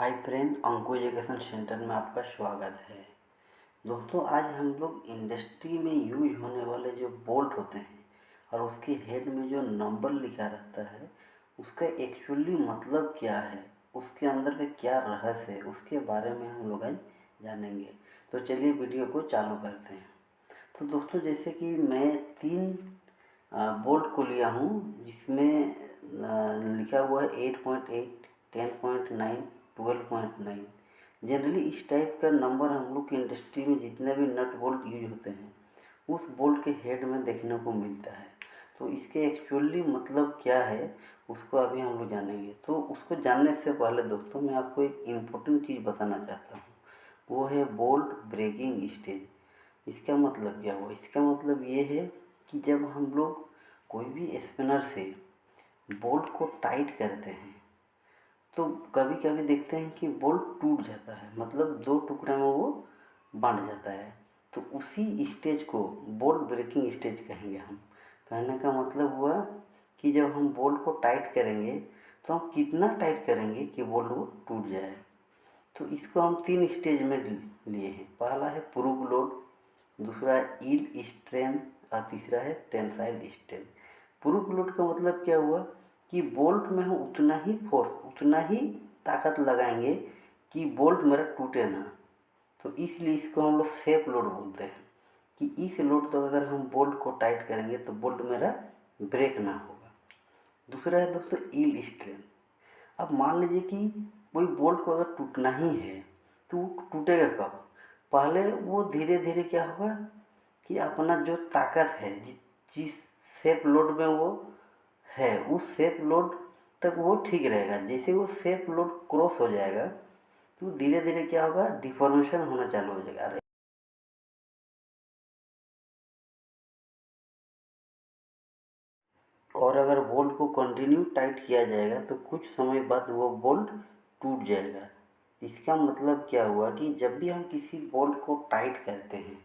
Hi friend, अंको education centre में आपका स्वागत है। दोस्तों, आज हम लोग इंडस्ट्री में यूज होने वाले जो बोल्ट होते हैं और उसके हेड में जो नंबर लिखा रहता है उसका एक्चुअली मतलब क्या है, उसके अंदर का क्या रहस्य है, उसके बारे में हम लोग आज जानेंगे। तो चलिए वीडियो को चालू करते हैं। तो दोस्तों, जैसे कि मैं 3 बोल्ट को लिया हूँ जिसमें लिखा हुआ है 8.8, 10.9, 12.9। जनरली इस टाइप का नंबर हम लोग की इंडस्ट्री में जितने भी नट बोल्ट यूज होते हैं उस बोल्ट के हेड में देखने को मिलता है। तो इसके एक्चुअली मतलब क्या है उसको अभी हम लोग जानेंगे। तो उसको जानने से पहले दोस्तों, मैं आपको एक इम्पोर्टेंट चीज़ बताना चाहता हूँ, वो है बोल्ट ब्रेकिंग स्टेज। इसका मतलब क्या हुआ? इसका मतलब ये है कि जब हम लोग कोई भी स्पिनर से बोल्ट को टाइट करते हैं तो कभी कभी देखते हैं कि बोल्ट टूट जाता है, मतलब 2 टुकड़े में वो बंट जाता है। तो उसी स्टेज को बोल्ट ब्रेकिंग स्टेज कहेंगे हम। कहने का मतलब हुआ कि जब हम बोल्ट को टाइट करेंगे तो हम कितना टाइट करेंगे कि बोल्ट वो टूट जाए। तो इसको हम 3 स्टेज में लिए हैं। पहला है प्रूफ लोड, दूसरा है यील्ड स्ट्रेंथ और तीसरा है टेंसाइल स्ट्रेंथ। प्रूफ लोड का मतलब क्या हुआ कि बोल्ट में हम उतना ही फोर्स, उतना ही ताकत लगाएंगे कि बोल्ट मेरा टूटे ना। तो इसलिए इसको हम लोग सेफ लोड बोलते हैं कि इस लोड तक अगर हम बोल्ट को टाइट करेंगे तो बोल्ट मेरा ब्रेक ना होगा। दूसरा है दोस्तों यील्ड स्ट्रेंथ। अब मान लीजिए कि कोई बोल्ट को अगर टूटना ही है तो वो टूटेगा कब? पहले वो धीरे धीरे क्या होगा कि अपना जो ताकत है, जिस सेफ लोड में वो है उस सेफ लोड तक वो ठीक रहेगा। जैसे वो सेफ लोड क्रॉस हो जाएगा तो धीरे धीरे क्या होगा, डिफॉर्मेशन होना चालू हो जाएगा। और अगर बोल्ट को कंटिन्यू टाइट किया जाएगा तो कुछ समय बाद वो बोल्ट टूट जाएगा। इसका मतलब क्या हुआ कि जब भी हम किसी बोल्ट को टाइट करते हैं,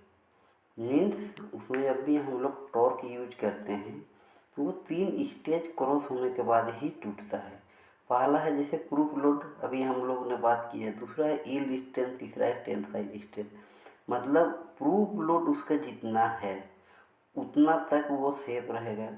मीन्स उसमें जब भी हम लोग टॉर्क यूज करते हैं तो वो 3 स्टेज क्रॉस होने के बाद ही टूटता है। पहला है जैसे प्रूफ लोड, अभी हम लोग ने बात की है। दूसरा है यील्ड स्ट्रेंथ, तीसरा है टेंसाइल स्ट्रेंथ। मतलब प्रूफ लोड उसका जितना है उतना तक वो सेफ रहेगा।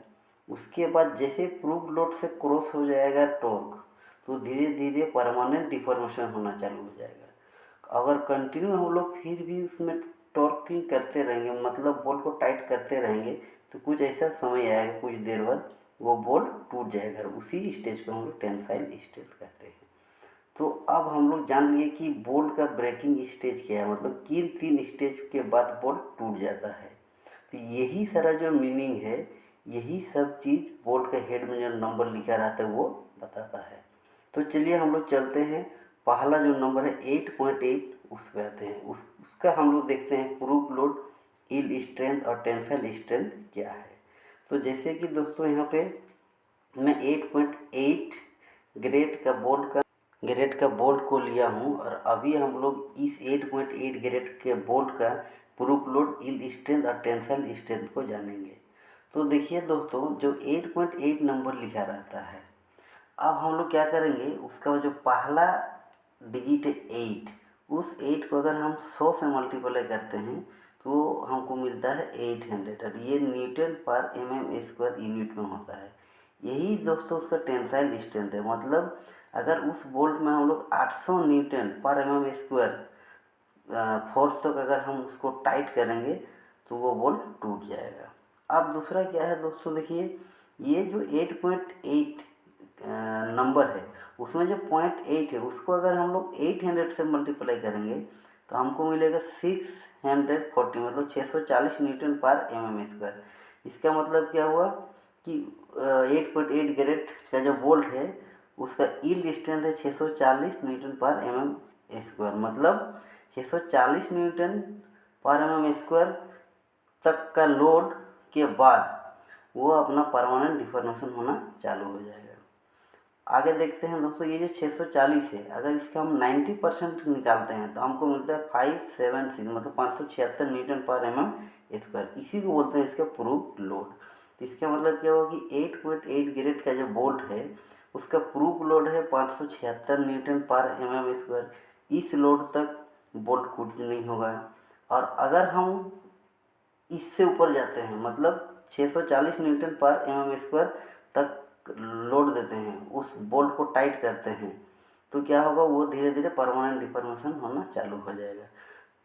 उसके बाद जैसे प्रूफ लोड से क्रॉस हो जाएगा टॉर्क तो धीरे धीरे परमानेंट डिफॉर्मेशन होना चालू हो जाएगा। अगर कंटिन्यू हम लोग फिर भी उसमें टॉर्किंग करते रहेंगे, मतलब बॉल को टाइट करते रहेंगे, तो कुछ ऐसा समय आएगा कुछ देर बाद वो बॉल टूट जाएगा। उसी स्टेज को हम लोग टेंसाइल स्टेज कहते हैं। तो अब हम लोग जान लिए कि बोल्ट का ब्रेकिंग स्टेज क्या है, मतलब किन 3 स्टेज के बाद बोल्ट टूट जाता है। तो यही सारा जो मीनिंग है, यही सब चीज़ बोल्ट के हेड में जो नंबर लिखा रहता है वो बताता है। तो चलिए हम लोग चलते हैं। पहला जो नंबर है 8.8 उस पे आते हैं। उसका हम लोग देखते हैं प्रूफ लोड, यील्ड स्ट्रेंथ और टेंसाइल स्ट्रेंथ क्या है। तो जैसे कि दोस्तों यहाँ पे मैं 8.8 ग्रेड का बोल्ट को लिया हूँ और अभी हम लोग इस 8.8 ग्रेड के बोल्ट का प्रूफ लोड, यील्ड स्ट्रेंथ और टेंसाइल स्ट्रेंथ को जानेंगे। तो देखिए दोस्तों, जो 8.8 नंबर लिखा रहता है, अब हम लोग क्या करेंगे, उसका जो पहला डिजिट है 8, उस 8 को अगर हम 100 से मल्टीप्लाई करते हैं तो हमको मिलता है 800 और ये न्यूटन पर mm² यूनिट में होता है। यही दोस्तों उसका टेंसाइल स्ट्रेंथ है। मतलब अगर उस बोल्ट में हम लोग 800 न्यूटन पर mm² फोर्स तक अगर हम उसको टाइट करेंगे तो वो बोल्ट टूट जाएगा। अब दूसरा क्या है दोस्तों, देखिए ये जो 8.8 नंबर है उसमें जो 0.8 है उसको अगर हम लोग 800 से मल्टीप्लाई करेंगे तो हमको मिलेगा 640, मतलब 640 न्यूटन पर mm²। इसका मतलब क्या हुआ कि 8.8 ग्रेड का जो बोल्ट है उसका यील्ड स्ट्रेंथ है 640 न्यूटन पर mm²। मतलब 640 न्यूटन पर mm² तक का लोड के बाद वो अपना परमानेंट डिफॉर्मेशन होना चालू हो जाएगा। आगे देखते हैं दोस्तों, ये जो 640 है, अगर इसका हम 90% निकालते हैं तो हमको मिलता है 576, मतलब 576 न्यूटन पर mm²। इसी को बोलते हैं इसका प्रूफ लोड। तो इसका मतलब क्या हुआ कि 8.8 ग्रेड का जो बोल्ट है उसका प्रूफ लोड है 576 न्यूटन पर mm स्क्वायर। इस लोड तक बोल्ट कुछ नहीं होगा। और अगर हम इससे ऊपर जाते हैं, मतलब 640 न्यूटन पर mm स्क्वायर तक लोड देते हैं, उस बोल्ट को टाइट करते हैं, तो क्या होगा, वो धीरे धीरे परमानेंट डिफॉर्मेशन होना चालू हो जाएगा।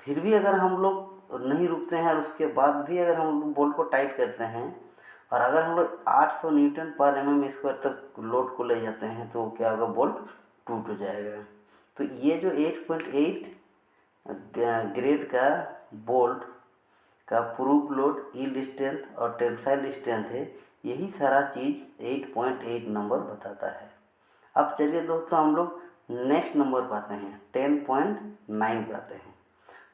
फिर भी अगर हम लोग नहीं रुकते हैं और उसके बाद भी अगर हम लोग बोल्ट को टाइट करते हैं और अगर हम लोग 800 न्यूटन पर mm स्क्वायर तक लोड को ले जाते हैं, तो क्या होगा, बोल्ट टूट हो जाएगा। तो ये जो 8.8 ग्रेड का बोल्ट का प्रूफ लोड, यील्ड स्ट्रेंथ और टेंसाइल स्ट्रेंथ है, यही सारा चीज़ 8.8 नंबर बताता है। अब चलिए दोस्तों, हम लोग नेक्स्ट नंबर पाते हैं, 10.9 पाते हैं।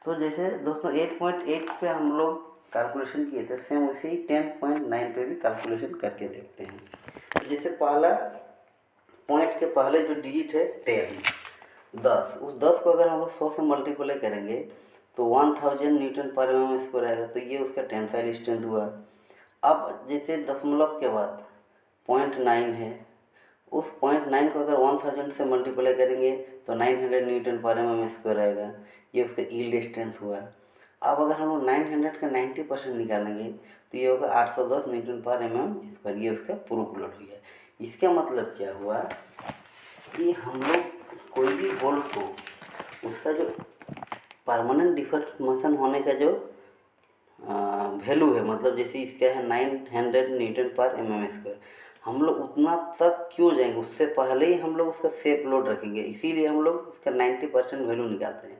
तो जैसे दोस्तों 8.8 पे हम लोग कैलकुलेशन किए थे, सेम वैसे ही 10.9 पे भी कैलकुलेशन करके देखते हैं। तो जैसे पहला पॉइंट के पहले जो डिजिट है 10, उस 10 को अगर हम लोग 100 से मल्टीप्लाई करेंगे तो 1000 न्यूटन पर mm स्क्वायर आएगा। तो ये उसका टेंसाइल स्ट्रेंथ हुआ। अब जैसे दशमलव के बाद 0.9 है, उस 0.9 को अगर 1000 से मल्टीप्लाई करेंगे तो 900 न्यूटन पर mm स्क्वायर आएगा। ये उसका यील्ड स्ट्रेंथ हुआ। अब अगर हम लोग 900 का 90% निकालेंगे तो ये होगा 810 न्यूटन पर mm स्क्वायर। ये उसका प्रूफ लोड हो गया। इसका मतलब क्या हुआ कि हम लोग कोई भी बोल्ट को उसका जो परमानेंट डिफॉर्मेशन होने का जो वैल्यू है, मतलब जैसे इसका है 900 न्यूटन पर mm स्क्वायर, हम लोग उतना तक क्यों जाएंगे, उससे पहले ही हम लोग उसका सेफ लोड रखेंगे। इसीलिए हम लोग उसका 90% वैल्यू निकालते हैं।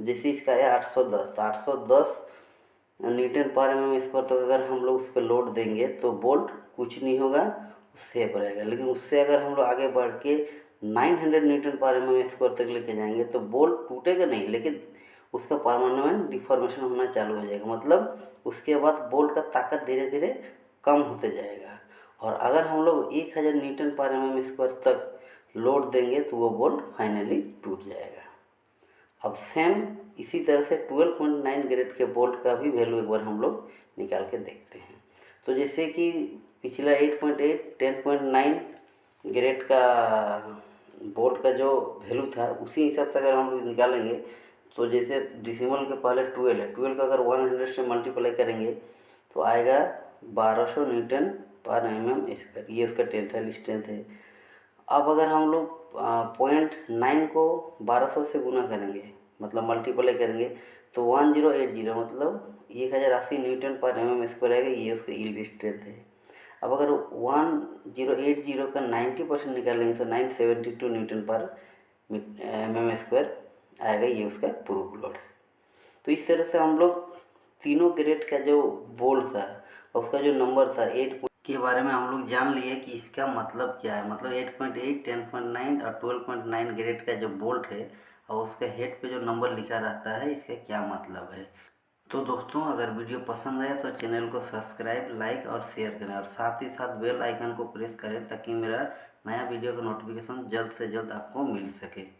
जैसे इसका है 810, तो 810 न्यूटन पर mm स्क्वायर, तो अगर हम लोग उस पर लोड देंगे तो बोल्ट कुछ नहीं होगा, सेफ रहेगा। लेकिन उससे अगर हम लोग आगे बढ़ के 900 न्यूटन पर mm स्क्वायर तक लेके जाएंगे तो बोल्ट टूटेगा नहीं, लेकिन उसका परमानेंट डिफॉर्मेशन होना चालू हो जाएगा। मतलब उसके बाद बोल्ट का ताकत धीरे धीरे कम होते जाएगा। और अगर हम लोग 1000 न्यूटन पर mm स्क्वायर तक लोड देंगे तो वो बोल्ट फाइनली टूट जाएगा। अब सेम इसी तरह से 12.9 ग्रेड के बोल्ट का भी वैल्यू एक बार हम लोग निकाल के देखते हैं। तो जैसे कि पिछला 8.8 10.9 ग्रेड का बोल्ट का जो वैल्यू था, उसी हिसाब से अगर हम लोग निकालेंगे तो जैसे डेसिमल के पहले 12 है, 12 का अगर 100 से मल्टीप्लाई करेंगे तो आएगा 1200 न्यूटन पर mm स्क्वायर। ये उसका टेंसाइल स्ट्रेंथ है। अब अगर हम लोग 0.9 को 1200 से गुना करेंगे, मतलब मल्टीप्लाई करेंगे, तो 1080 मतलब 1080 न्यूटन पर mm स्क्वायर आएगा। ये उसका यील्ड स्ट्रेंथ है। अब अगर 1080 का 90% निकालेंगे तो 972 न्यूटन पर mm स्क्वायर आएगा। ये उसका प्रूफ लोड है। तो इस तरह से हम लोग तीनों ग्रेड का जो बोल्ट था और उसका जो नंबर था 8 के बारे में हम लोग जान लिए कि इसका मतलब क्या है। मतलब 8.8 10.9 और 12.9 ग्रेड का जो बोल्ट है और उसके हेड पे जो नंबर लिखा रहता है, इसका क्या मतलब है। तो दोस्तों, अगर वीडियो पसंद आए तो चैनल को सब्सक्राइब, लाइक और शेयर करें और साथ ही साथ बेल आइकन को प्रेस करें ताकि मेरा नया वीडियो का नोटिफिकेशन जल्द से जल्द आपको मिल सके।